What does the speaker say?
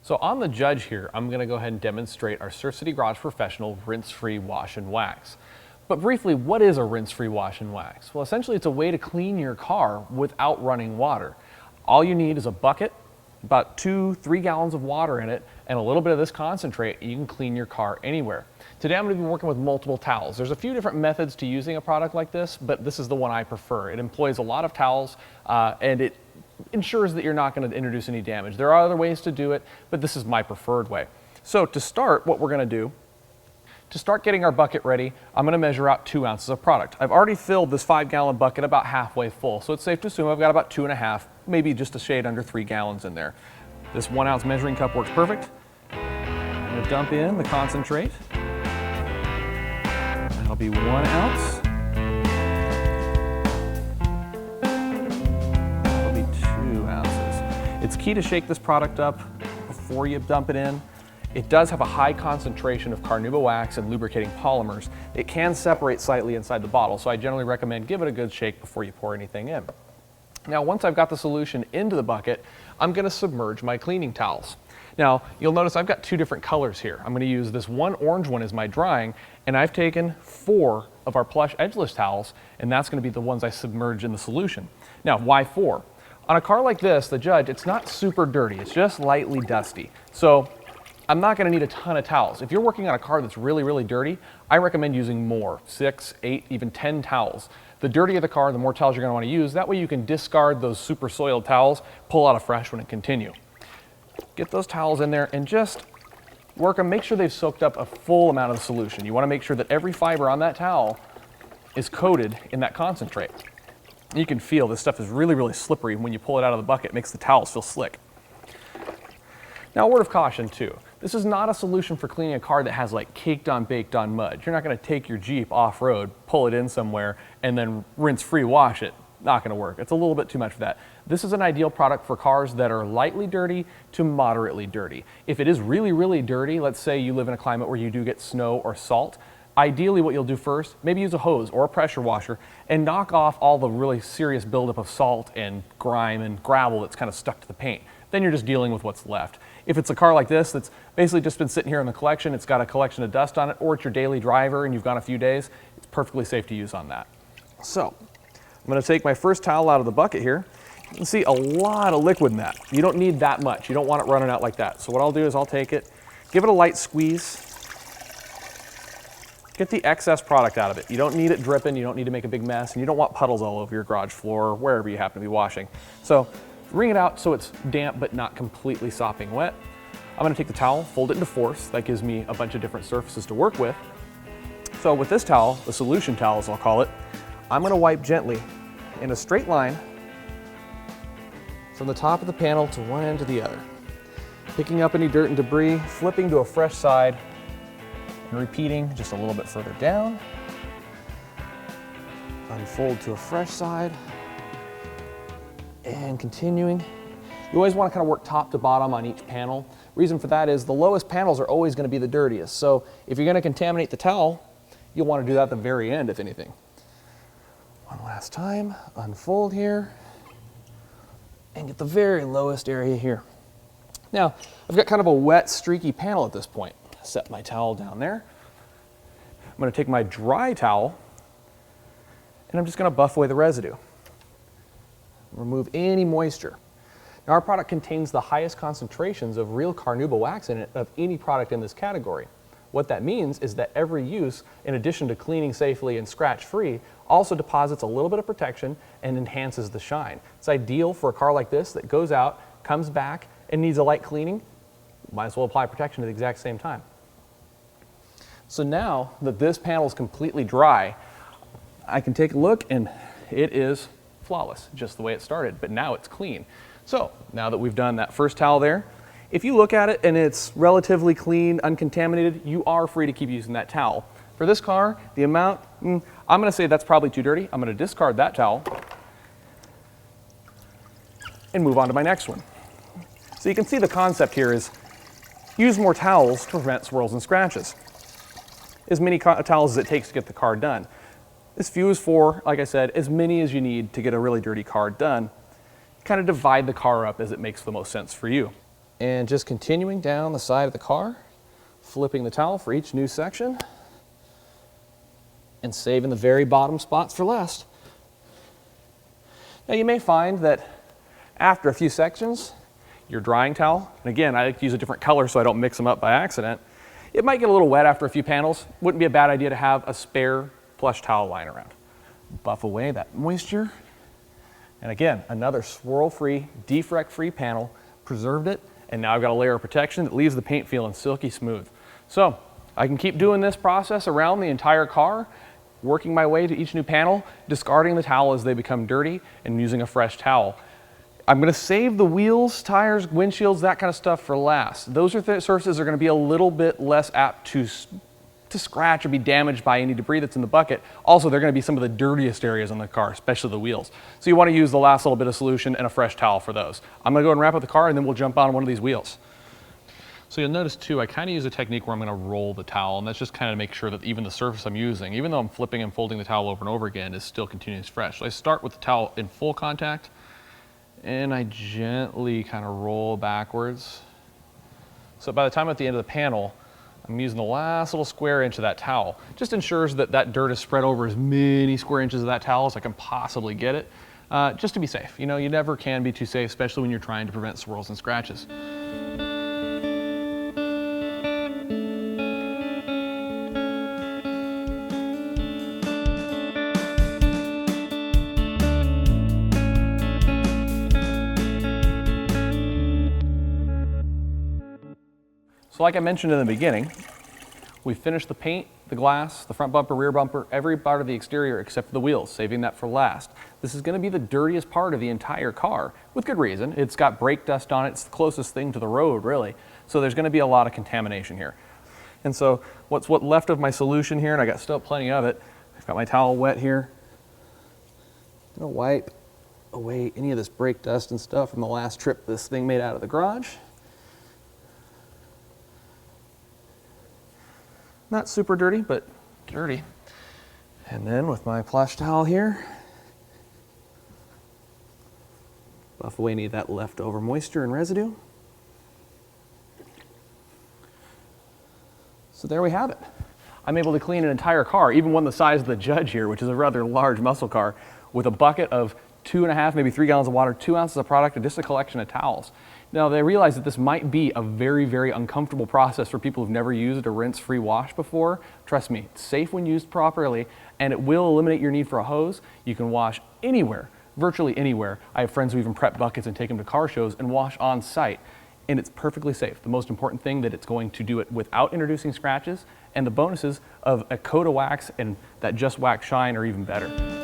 So on the judge here, I'm going to go ahead and demonstrate our Surf City Garage Professional rinse-free wash and wax. But briefly, what is a rinse-free wash and wax? Well, essentially it's a way to clean your car without running water. All you need is a bucket, about 2-3 gallons of water in it, and a little bit of this concentrate. You can clean your car anywhere. Today I'm going to be working with multiple towels. There's a few different methods to using a product like this, but this is the one I prefer. It employs a lot of towels and it ensures that you're not going to introduce any damage. There are other ways to do it, but this is my preferred way. So to start, what we're going to do, to start getting our bucket ready, I'm going to measure out 2 ounces of product. I've already filled this 5-gallon bucket about halfway full, so it's safe to assume I've got about 2.5, maybe just a shade under 3 gallons in there. This 1 ounce measuring cup works perfect. I'm going to dump in the concentrate. That'll be 1 ounce. That'll be 2 ounces. It's key to shake this product up before you dump it in. It does have a high concentration of carnauba wax and lubricating polymers. It can separate slightly inside the bottle, so I generally recommend give it a good shake before you pour anything in. Now, once I've got the solution into the bucket, I'm going to submerge my cleaning towels. Now, you'll notice I've got 2 different colors here. I'm going to use this one orange one as my drying, and I've taken 4 of our plush edgeless towels, and that's going to be the ones I submerge in the solution. Now, why 4? On a car like this, the Judge, it's not super dirty. It's just lightly dusty. So I'm not going to need a ton of towels. If you're working on a car that's really, really dirty, I recommend using more, 6, 8, even 10 towels. The dirtier the car, the more towels you're going to want to use. That way you can discard those super soiled towels, pull out a fresh one, and continue. Get those towels in there and just work them. Make sure they've soaked up a full amount of the solution. You want to make sure that every fiber on that towel is coated in that concentrate. You can feel this stuff is really, really slippery. When you pull it out of the bucket, it makes the towels feel slick. Now, a word of caution too. This is not a solution for cleaning a car that has like caked on, baked on mud. You're not going to take your Jeep off-road, pull it in somewhere, and then rinse-free wash it. Not going to work. It's a little bit too much for that. This is an ideal product for cars that are lightly dirty to moderately dirty. If it is really, really dirty, let's say you live in a climate where you do get snow or salt, ideally what you'll do first, maybe use a hose or a pressure washer and knock off all the really serious buildup of salt and grime and gravel that's kind of stuck to the paint. Then you're just dealing with what's left. If it's a car like this that's basically just been sitting here in the collection, it's got a collection of dust on it, or it's your daily driver and you've gone a few days, it's perfectly safe to use on that. So I'm going to take my first towel out of the bucket here. You can see a lot of liquid in that. You don't need that much. You don't want it running out like that. So what I'll do is I'll take it, give it a light squeeze, get the excess product out of it. You don't need it dripping, you don't need to make a big mess, and you don't want puddles all over your garage floor or wherever you happen to be washing. So wring it out so it's damp but not completely sopping wet. I'm going to take the towel, fold it into fourths. That gives me a bunch of different surfaces to work with. So with this towel, the solution towel as I'll call it, I'm going to wipe gently in a straight line from the top of the panel to one end to the other, picking up any dirt and debris, flipping to a fresh side, and repeating just a little bit further down. Unfold to a fresh side, and continuing. You always want to kind of work top to bottom on each panel. Reason for that is the lowest panels are always going to be the dirtiest. So if you're going to contaminate the towel, you'll want to do that at the very end, if anything. One last time, unfold here, and get the very lowest area here. Now, I've got kind of a wet, streaky panel at this point. Set my towel down there. I'm going to take my dry towel, and I'm just going to buff away the residue. Remove any moisture. Now, our product contains the highest concentrations of real carnauba wax in it of any product in this category. What that means is that every use, in addition to cleaning safely and scratch-free, also deposits a little bit of protection and enhances the shine. It's ideal for a car like this that goes out, comes back, and needs a light cleaning. Might as well apply protection at the exact same time. So now that this panel is completely dry, I can take a look and it is flawless, just the way it started, but now it's clean. So now that we've done that first towel there, if you look at it and it's relatively clean, uncontaminated, you are free to keep using that towel. For this car, the amount, I'm going to say that's probably too dirty. I'm going to discard that towel and move on to my next one. So you can see the concept here is use more towels to prevent swirls and scratches. As many towels as it takes to get the car done. This view is for, like I said, as many as you need to get a really dirty car done. Kind of divide the car up as it makes the most sense for you. And just continuing down the side of the car, flipping the towel for each new section, and saving the very bottom spots for last. Now you may find that after a few sections, your drying towel, and again, I like to use a different color so I don't mix them up by accident, it might get a little wet after a few panels. Wouldn't be a bad idea to have a spare plush towel lying around. Buff away that moisture. And again, another swirl-free, defrect-free panel, preserved it, and now I've got a layer of protection that leaves the paint feeling silky smooth. So I can keep doing this process around the entire car, working my way to each new panel, discarding the towel as they become dirty, and using a fresh towel. I'm going to save the wheels, tires, windshields, that kind of stuff for last. Those are surfaces that are going to be a little bit less apt to scratch or be damaged by any debris that's in the bucket. Also, they're going to be some of the dirtiest areas on the car, especially the wheels. So you want to use the last little bit of solution and a fresh towel for those. I'm going to go and wrap up the car, and then we'll jump on one of these wheels. So you'll notice too, I kind of use a technique where I'm going to roll the towel, and that's just kind of make sure that even the surface I'm using, even though I'm flipping and folding the towel over and over again, is still continuous fresh. So I start with the towel in full contact, and I gently kind of roll backwards. So by the time I'm at the end of the panel, I'm using the last little square inch of that towel. Just ensures that that dirt is spread over as many square inches of that towel as I can possibly get it, just to be safe. You know, you never can be too safe, especially when you're trying to prevent swirls and scratches. So like I mentioned in the beginning, we finished the paint, the glass, the front bumper, rear bumper, every part of the exterior except for the wheels, saving that for last. This is going to be the dirtiest part of the entire car, with good reason. It's got brake dust on it. It's the closest thing to the road, really. So there's going to be a lot of contamination here. And so what's left of my solution here, and I got still plenty of it, I've got my towel wet here. I'm going to wipe away any of this brake dust and stuff from the last trip this thing made out of the garage. Not super dirty, but dirty. And then with my plush towel here, buff away any of that leftover moisture and residue. So there we have it. I'm able to clean an entire car, even one the size of the Judge here, which is a rather large muscle car, with a bucket of 2.5, maybe 3 gallons of water, 2 ounces of product, and just a collection of towels. Now, they realize that this might be a very, very uncomfortable process for people who've never used a rinse-free wash before. Trust me, it's safe when used properly, and it will eliminate your need for a hose. You can wash anywhere, virtually anywhere. I have friends who even prep buckets and take them to car shows and wash on site, and it's perfectly safe. The most important thing that it's going to do it without introducing scratches, and the bonuses of a coat of wax and that Just Wax shine are even better.